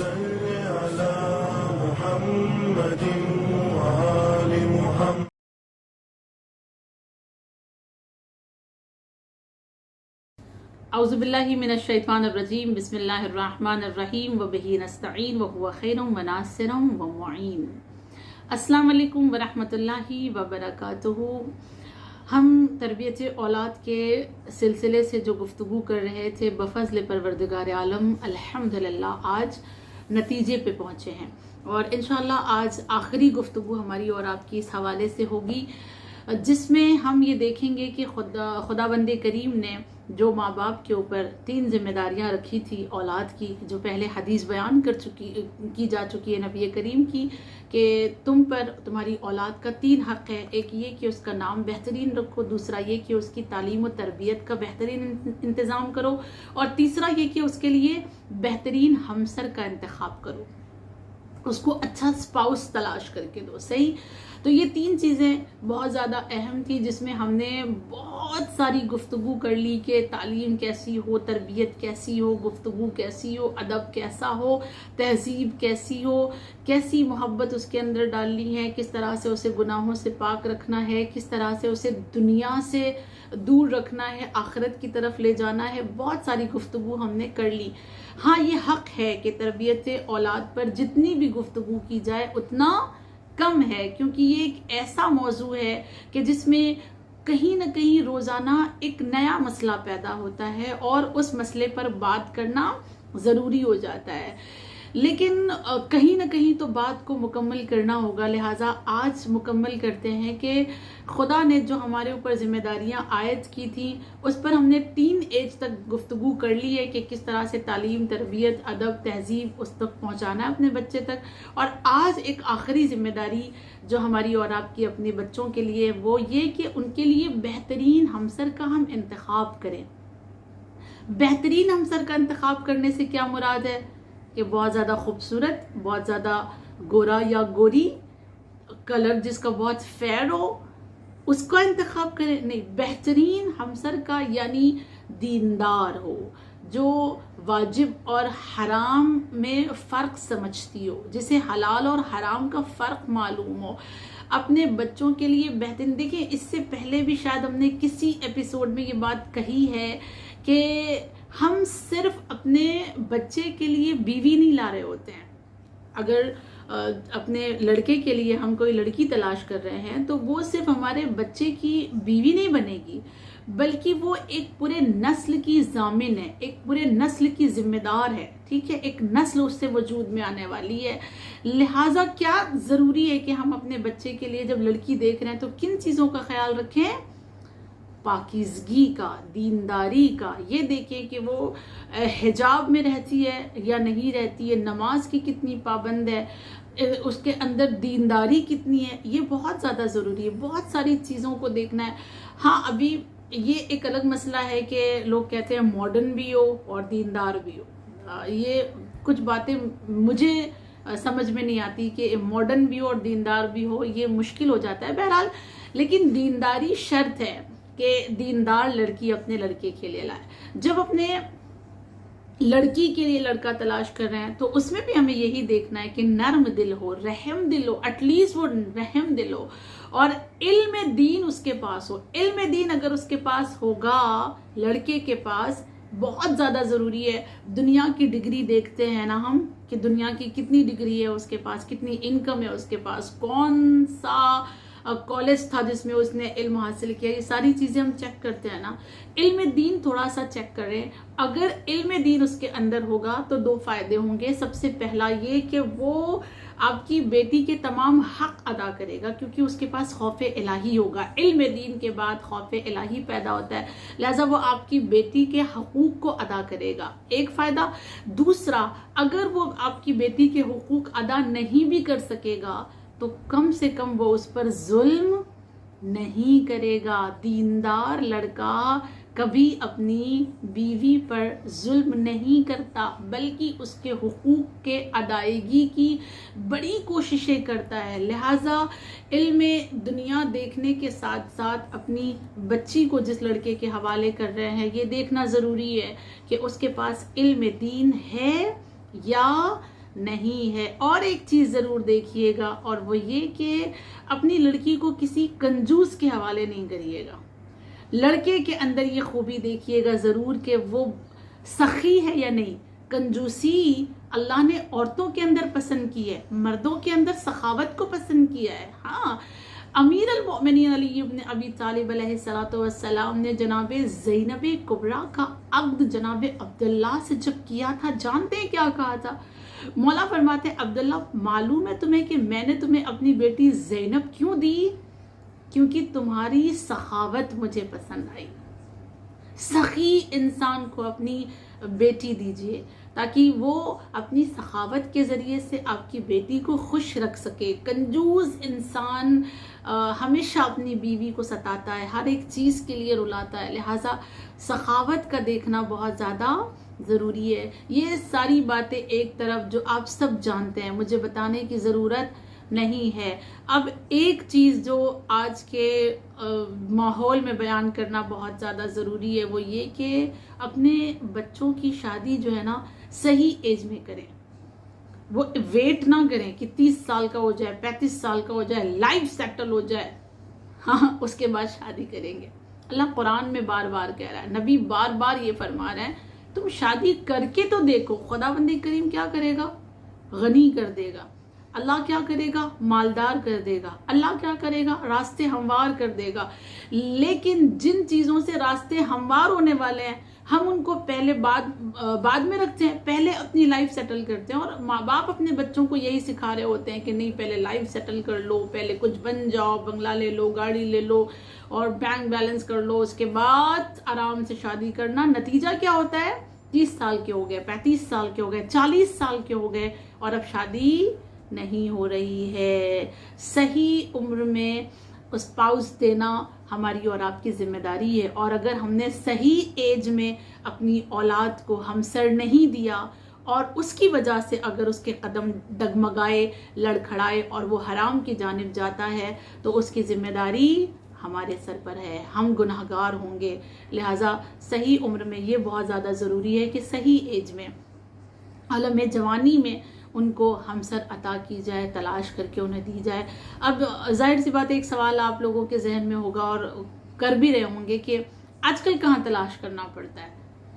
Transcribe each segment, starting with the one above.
صل على محمد وآل محمد. اعوذ باللہ من الشیطان الرجیم. بسم اللہ الرحمن الرحیم وبہ نستعین وہو خیر وناصر ومعین. السلام علیکم ورحمۃ اللہ وبرکاتہ. ہم تربیت اولاد کے سلسلے سے جو گفتگو کر رہے تھے بفضل پروردگار عالم الحمدللہ آج نتیجے پہ پہنچے ہیں، اور انشاءاللہ آج آخری گفتگو ہماری اور آپ کی اس حوالے سے ہوگی، جس میں ہم یہ دیکھیں گے کہ خداوند کریم نے جو ماں باپ کے اوپر 3 ذمہ داریاں رکھی تھی اولاد کی، جو پہلے حدیث بیان کی جا چکی ہے نبی کریم کی، کہ تم پر تمہاری اولاد کا 3 حق ہے. ایک یہ کہ اس کا نام بہترین رکھو، دوسرا یہ کہ اس کی تعلیم و تربیت کا بہترین انتظام کرو، اور تیسرا یہ کہ اس کے لیے بہترین ہمسر کا انتخاب کرو، اس کو اچھا سپاؤس تلاش کر کے دو. صحیح؟ تو یہ 3 چیزیں بہت زیادہ اہم تھی، جس میں ہم نے بہت ساری گفتگو کر لی کہ تعلیم کیسی ہو، تربیت کیسی ہو، گفتگو کیسی ہو، ادب کیسا ہو، تہذیب کیسی ہو، کیسی محبت اس کے اندر ڈالنی ہے، کس طرح سے اسے گناہوں سے پاک رکھنا ہے، کس طرح سے اسے دنیا سے دور رکھنا ہے، آخرت کی طرف لے جانا ہے. بہت ساری گفتگو ہم نے کر لی. ہاں، یہ حق ہے کہ تربیت اولاد پر جتنی بھی گفتگو کی جائے اتنا کم ہے، کیونکہ یہ ایک ایسا موضوع ہے کہ جس میں کہیں نہ کہیں روزانہ ایک نیا مسئلہ پیدا ہوتا ہے اور اس مسئلے پر بات کرنا ضروری ہو جاتا ہے. لیکن کہیں نہ کہیں تو بات کو مکمل کرنا ہوگا، لہٰذا آج مکمل کرتے ہیں کہ خدا نے جو ہمارے اوپر ذمہ داریاں عائد کی تھیں اس پر ہم نے 3 ایج تک گفتگو کر لی ہے کہ کس طرح سے تعلیم، تربیت، ادب، تہذیب اس تک پہنچانا ہے اپنے بچے تک. اور آج ایک آخری ذمہ داری جو ہماری اور آپ کی اپنے بچوں کے لیے، وہ یہ کہ ان کے لیے بہترین ہمسر کا ہم انتخاب کریں. بہترین ہمسر کا انتخاب کرنے سے کیا مراد ہے؟ کہ بہت زیادہ خوبصورت، بہت زیادہ گورا یا گوری، کلر جس کا بہت فیئر ہو، اس کا انتخاب کریں. نہیں، بہترین ہمسر کا یعنی دیندار ہو، جو واجب اور حرام میں فرق سمجھتی ہو، جسے حلال اور حرام کا فرق معلوم ہو. اپنے بچوں کے لیے بہترین، دیکھیں اس سے پہلے بھی شاید ہم نے کسی ایپیسوڈ میں یہ بات کہی ہے کہ ہم صرف اپنے بچے کے لیے بیوی نہیں لا رہے ہوتے ہیں. اگر اپنے لڑکے کے لیے ہم کوئی لڑکی تلاش کر رہے ہیں تو وہ صرف ہمارے بچے کی بیوی نہیں بنے گی، بلکہ وہ ایک پورے نسل کی ضامن ہے، ایک پورے نسل کی ذمہ دار ہے. ٹھیک ہے، ایک نسل اس سے وجود میں آنے والی ہے. لہٰذا کیا ضروری ہے کہ ہم اپنے بچے کے لیے جب لڑکی دیکھ رہے ہیں تو کن چیزوں کا خیال رکھیں؟ پاکیزگی کا، دینداری کا. یہ دیکھیں کہ وہ حجاب میں رہتی ہے یا نہیں رہتی ہے، نماز کی کتنی پابند ہے، اس کے اندر دینداری کتنی ہے. یہ بہت زیادہ ضروری ہے. بہت ساری چیزوں کو دیکھنا ہے. ہاں، ابھی یہ ایک الگ مسئلہ ہے کہ لوگ کہتے ہیں ماڈرن بھی ہو اور دیندار بھی ہو. یہ کچھ باتیں مجھے سمجھ میں نہیں آتی کہ ماڈرن بھی ہو اور دیندار بھی ہو، یہ مشکل ہو جاتا ہے. بہرحال لیکن دینداری شرط ہے کہ دیندار لڑکی اپنے لڑکے کے لیے لائے. جب اپنے لڑکی کے لیے لڑکا تلاش کر رہے ہیں تو اس میں بھی ہمیں یہی دیکھنا ہے کہ نرم دل ہو، رحم دل ہو، ایٹ لیسٹ وہ رحم دل ہو، اور علم دین اس کے پاس ہو. علم دین اگر اس کے پاس ہوگا، لڑکے کے پاس، بہت زیادہ ضروری ہے. دنیا کی ڈگری دیکھتے ہیں نا ہم، کہ دنیا کی کتنی ڈگری ہے اس کے پاس، کتنی انکم ہے اس کے پاس، کون سا کالج تھا جس میں اس نے علم حاصل کیا، یہ ساری چیزیں ہم چیک کرتے ہیں نا. علم دین تھوڑا سا چیک کریں. اگر علم دین اس کے اندر ہوگا تو 2 فائدے ہوں گے. سب سے پہلا یہ کہ وہ آپ کی بیٹی کے تمام حق ادا کرے گا، کیونکہ اس کے پاس خوف الہی ہوگا. علم دین کے بعد خوف الہی پیدا ہوتا ہے، لہذا وہ آپ کی بیٹی کے حقوق کو ادا کرے گا. ایک فائدہ. دوسرا، اگر وہ آپ کی بیٹی کے حقوق ادا نہیں بھی کر سکے گا تو کم سے کم وہ اس پر ظلم نہیں کرے گا. دیندار لڑکا کبھی اپنی بیوی پر ظلم نہیں کرتا، بلکہ اس کے حقوق کے ادائیگی کی بڑی کوششیں کرتا ہے. لہٰذا علم دنیا دیکھنے کے ساتھ ساتھ اپنی بچی کو جس لڑکے کے حوالے کر رہے ہیں یہ دیکھنا ضروری ہے کہ اس کے پاس علم دین ہے یا نہیں ہے۔ اور ایک چیز ضرور دیکھیے گا، اور وہ یہ کہ اپنی لڑکی کو کسی کنجوس کے حوالے نہیں کریے گا۔ لڑکے کے اندر یہ خوبی دیکھیے گا ضرور کہ وہ سخی ہے یا نہیں۔ کنجوسی اللہ نے عورتوں کے اندر پسند کی ہے، مردوں کے اندر سخاوت کو پسند کیا ہے۔ ہاں، امیر المؤمنین علی بن ابی طالب علیہ السلام نے جناب زینب کبریٰ کا عقد جناب عبداللہ سے جب کیا تھا، جانتے ہیں کیا کہا تھا؟ مولا فرماتے ہیں عبداللہ معلوم ہے تمہیں کہ میں نے تمہیں اپنی بیٹی زینب کیوں دی؟ کیونکہ تمہاری سخاوت مجھے پسند آئی۔ سخی انسان کو اپنی بیٹی دیجیے تاکہ وہ اپنی سخاوت کے ذریعے سے آپ کی بیٹی کو خوش رکھ سکے۔ کنجوس انسان ہمیشہ اپنی بیوی کو ستاتا ہے، ہر ایک چیز کے لیے رلاتا ہے، لہٰذا سخاوت کا دیکھنا بہت زیادہ ضروری ہے۔ یہ ساری باتیں ایک طرف جو آپ سب جانتے ہیں، مجھے بتانے کی ضرورت نہیں ہے۔ اب ایک چیز جو آج کے ماحول میں بیان کرنا بہت زیادہ ضروری ہے، وہ یہ کہ اپنے بچوں کی شادی جو ہے نا صحیح ایج میں کریں۔ وہ ویٹ نہ کریں کہ 30 سال کا ہو جائے، 35 سال کا ہو جائے، لائف سیٹل ہو جائے، ہاں اس کے بعد شادی کریں گے۔ اللہ قرآن میں بار بار کہہ رہا ہے، نبی بار بار یہ فرما رہے ہیں، تم شادی کر کے تو دیکھو، خداوند کریم کیا کرے گا؟ غنی کر دے گا۔ اللہ کیا کرے گا؟ مالدار کر دے گا۔ اللہ کیا کرے گا؟ راستے ہموار کر دے گا۔ لیکن جن چیزوں سے راستے ہموار ہونے والے ہیں، ہم ان کو پہلے بعد میں رکھتے ہیں، پہلے اپنی لائف سیٹل کرتے ہیں۔ اور ماں باپ اپنے بچوں کو یہی سکھا رہے ہوتے ہیں کہ نہیں، پہلے لائف سیٹل کر لو، پہلے کچھ بن جاؤ، بنگلہ لے لو، گاڑی لے لو اور بینک بیلنس کر لو، اس کے بعد آرام سے شادی کرنا۔ نتیجہ کیا ہوتا ہے؟ 30 سال کے ہو گئے، 35 سال کے ہو گئے، 40 سال کے ہو گئے اور اب شادی نہیں ہو رہی ہے۔ صحیح عمر میں اسپاؤس دینا ہماری اور آپ کی ذمہ داری ہے، اور اگر ہم نے صحیح ایج میں اپنی اولاد کو ہمسر نہیں دیا اور اس کی وجہ سے اگر اس کے قدم ڈگمگائے، لڑکھڑائے اور وہ حرام کی جانب جاتا ہے تو اس کی ذمہ داری ہمارے سر پر ہے، ہم گنہگار ہوں گے۔ لہٰذا صحیح عمر میں یہ بہت زیادہ ضروری ہے کہ صحیح ایج میں، عالم جوانی میں ان کو ہمسر عطا کی جائے، تلاش کر کے انہیں دی جائے۔ اب ظاہر سی بات ہے، ایک سوال آپ لوگوں کے ذہن میں ہوگا اور کر بھی رہے ہوں گے کہ آج کل کہاں تلاش کرنا پڑتا ہے،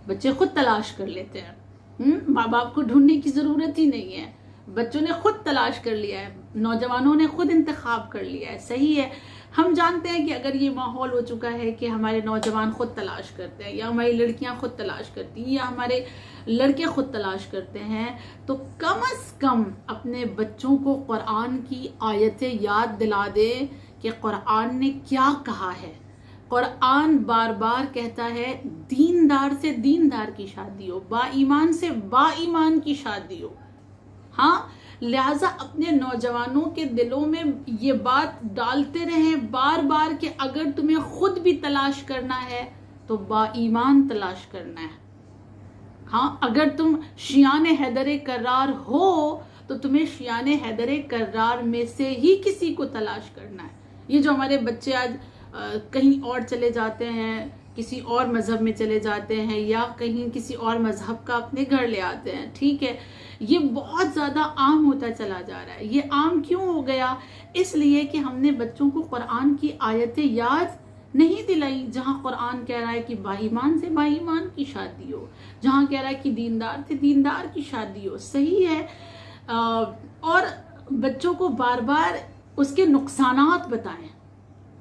بچے خود تلاش کر لیتے ہیں، ماں باپ کو ڈھونڈنے کی ضرورت ہی نہیں ہے، بچوں نے خود تلاش کر لیا ہے، نوجوانوں نے خود انتخاب کر لیا ہے۔ صحیح ہے، ہم جانتے ہیں کہ اگر یہ ماحول ہو چکا ہے کہ ہمارے نوجوان خود تلاش کرتے ہیں، یا ہماری لڑکیاں خود تلاش کرتی ہیں، یا ہمارے لڑکے خود تلاش کرتے ہیں، تو کم از کم اپنے بچوں کو قرآن کی آیتیں یاد دلا دے کہ قرآن نے کیا کہا ہے۔ قرآن بار بار کہتا ہے دیندار سے دیندار کی شادی ہو، با ایمان سے با ایمان کی شادی ہو۔ ہاں، لہٰذا اپنے نوجوانوں کے دلوں میں یہ بات ڈالتے رہیں بار بار کہ اگر تمہیں خود بھی تلاش کرنا ہے تو با ایمان تلاش کرنا ہے۔ ہاں، اگر تم شیان حیدر کرار ہو تو تمہیں شیان حیدر کرار میں سے ہی کسی کو تلاش کرنا ہے۔ یہ جو ہمارے بچے آج کہیں اور چلے جاتے ہیں، کسی اور مذہب میں چلے جاتے ہیں، یا کہیں کسی اور مذہب کا اپنے گھر لے آتے ہیں، ٹھیک ہے، یہ بہت زیادہ عام ہوتا چلا جا رہا ہے۔ یہ عام کیوں ہو گیا؟ اس لیے کہ ہم نے بچوں کو قرآن کی آیتیں یاد نہیں دلائی، جہاں قرآن کہہ رہا ہے کہ با ایمان سے با ایمان کی شادی ہو، جہاں کہہ رہا ہے کہ دیندار سے دیندار کی شادی ہو۔ صحیح ہے، اور بچوں کو بار بار اس کے نقصانات بتائیں۔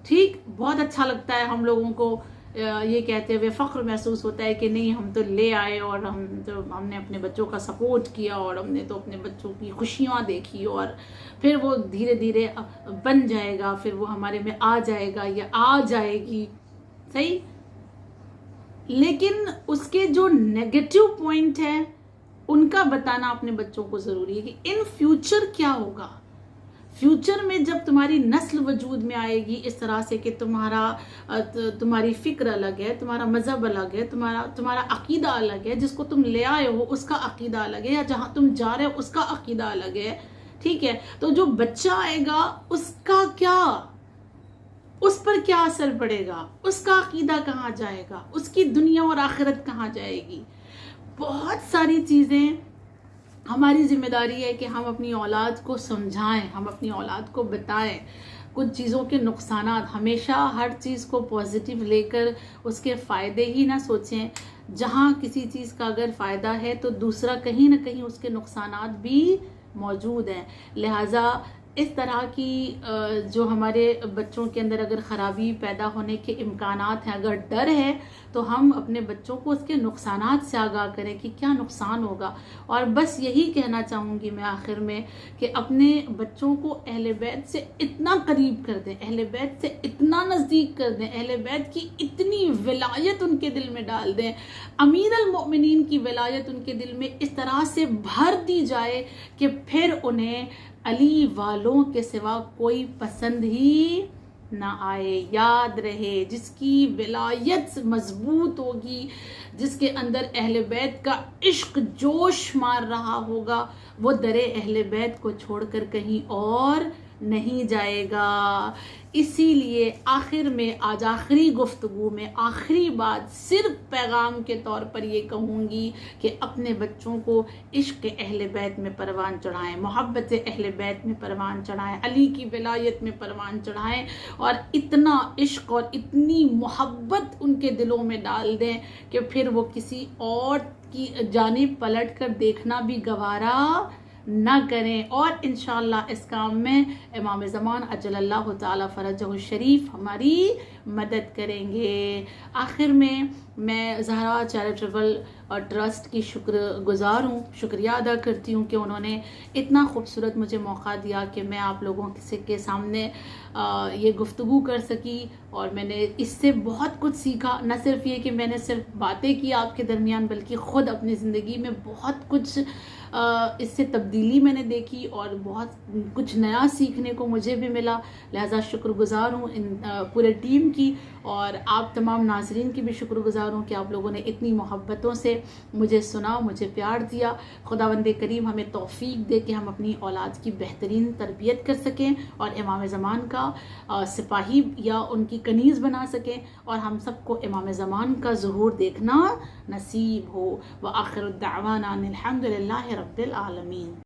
ٹھیک، بہت اچھا لگتا ہے ہم لوگوں کو یہ کہتے ہوئے فخر محسوس ہوتا ہے کہ نہیں، ہم تو لے آئے اور ہم نے اپنے بچوں کا سپورٹ کیا، اور ہم نے تو اپنے بچوں کی خوشیاں دیکھی، اور پھر وہ دھیرے دھیرے بن جائے گا، پھر وہ ہمارے میں آ جائے گا یا آ جائے گی۔ صحیح، لیکن اس کے جو نیگیٹو پوائنٹ ہیں ان کا بتانا اپنے بچوں کو ضروری ہے کہ ان فیوچر کیا ہوگا۔ فیوچر میں جب تمہاری نسل وجود میں آئے گی اس طرح سے کہ تمہاری فکر الگ ہے، تمہارا مذہب الگ ہے، تمہارا عقیدہ الگ ہے، جس کو تم لے آئے ہو اس کا عقیدہ الگ ہے، یا جہاں تم جا رہے ہو اس کا عقیدہ الگ ہے، ٹھیک ہے، تو جو بچہ آئے گا اس کا کیا، اس پر کیا اثر پڑے گا، اس کا عقیدہ کہاں جائے گا، اس کی دنیا اور آخرت کہاں جائے گی۔ بہت ساری چیزیں ہماری ذمہ داری ہے کہ ہم اپنی اولاد کو سمجھائیں، ہم اپنی اولاد کو بتائیں کچھ چیزوں کے نقصانات. ہمیشہ ہر چیز کو پازیٹیو لے کر اس کے فائدے ہی نہ سوچیں. جہاں کسی چیز کا اگر فائدہ ہے تو دوسرا کہیں نہ کہیں اس کے نقصانات بھی موجود ہیں. لہٰذا اس طرح کی جو ہمارے بچوں کے اندر اگر خرابی پیدا ہونے کے امکانات ہیں، اگر ڈر ہے تو ہم اپنے بچوں کو اس کے نقصانات سے آگاہ کریں کہ کیا نقصان ہوگا. اور بس یہی کہنا چاہوں گی میں آخر میں کہ اپنے بچوں کو اہل بیت سے اتنا قریب کر دیں، اہل بیت سے اتنا نزدیک کر دیں، اہل بیت کی اتنی ولایت ان کے دل میں ڈال دیں، امیر المؤمنین کی ولایت ان کے دل میں اس طرح سے بھر دی جائے کہ پھر انہیں علی والوں کے سوا کوئی پسند ہی نہ آئے. یاد رہے جس کی ولایت مضبوط ہوگی، جس کے اندر اہل بیت کا عشق جوش مار رہا ہوگا، وہ در اہل بیت کو چھوڑ کر کہیں اور نہیں جائے گا. اسی لیے آخر میں آج آخری گفتگو میں آخری بات صرف پیغام کے طور پر یہ کہوں گی کہ اپنے بچوں کو عشق اہل بیت میں پروان چڑھائیں، محبت اہل بیت میں پروان چڑھائیں، علی کی ولایت میں پروان چڑھائیں، اور اتنا عشق اور اتنی محبت ان کے دلوں میں ڈال دیں کہ پھر وہ کسی اور کی جانب پلٹ کر دیکھنا بھی گوارا نہ کریں. اور انشاءاللہ اس کام میں امام زمان عجل اللہ تعالی فرجہ الشریف ہماری مدد کریں گے. آخر میں زہرا چیریٹیبل ٹرسٹ کی شکر گزار ہوں، شکریہ ادا کرتی ہوں کہ انہوں نے اتنا خوبصورت مجھے موقع دیا کہ میں آپ لوگوں کے سامنے یہ گفتگو کر سکی. اور میں نے اس سے بہت کچھ سیکھا، نہ صرف یہ کہ میں نے صرف باتیں کی آپ کے درمیان، بلکہ خود اپنی زندگی میں بہت کچھ اس سے تبدیلی میں نے دیکھی اور بہت کچھ نیا سیکھنے کو مجھے بھی ملا. لہٰذا شکر گزار ہوں ان پورے ٹیم کی، اور آپ تمام ناظرین کی بھی شکر گزار ہوں کہ آپ لوگوں نے اتنی محبتوں سے مجھے سنا، مجھے پیار دیا. خداوند کریم ہمیں توفیق دے کہ ہم اپنی اولاد کی بہترین تربیت کر سکیں اور امام زمان کا سپاہی یا ان کی کنیز بنا سکیں، اور ہم سب کو امام زمان کا ظہور دیکھنا نصیب ہو. وآخر الدعوانا ان الحمد للہ رب العالمین.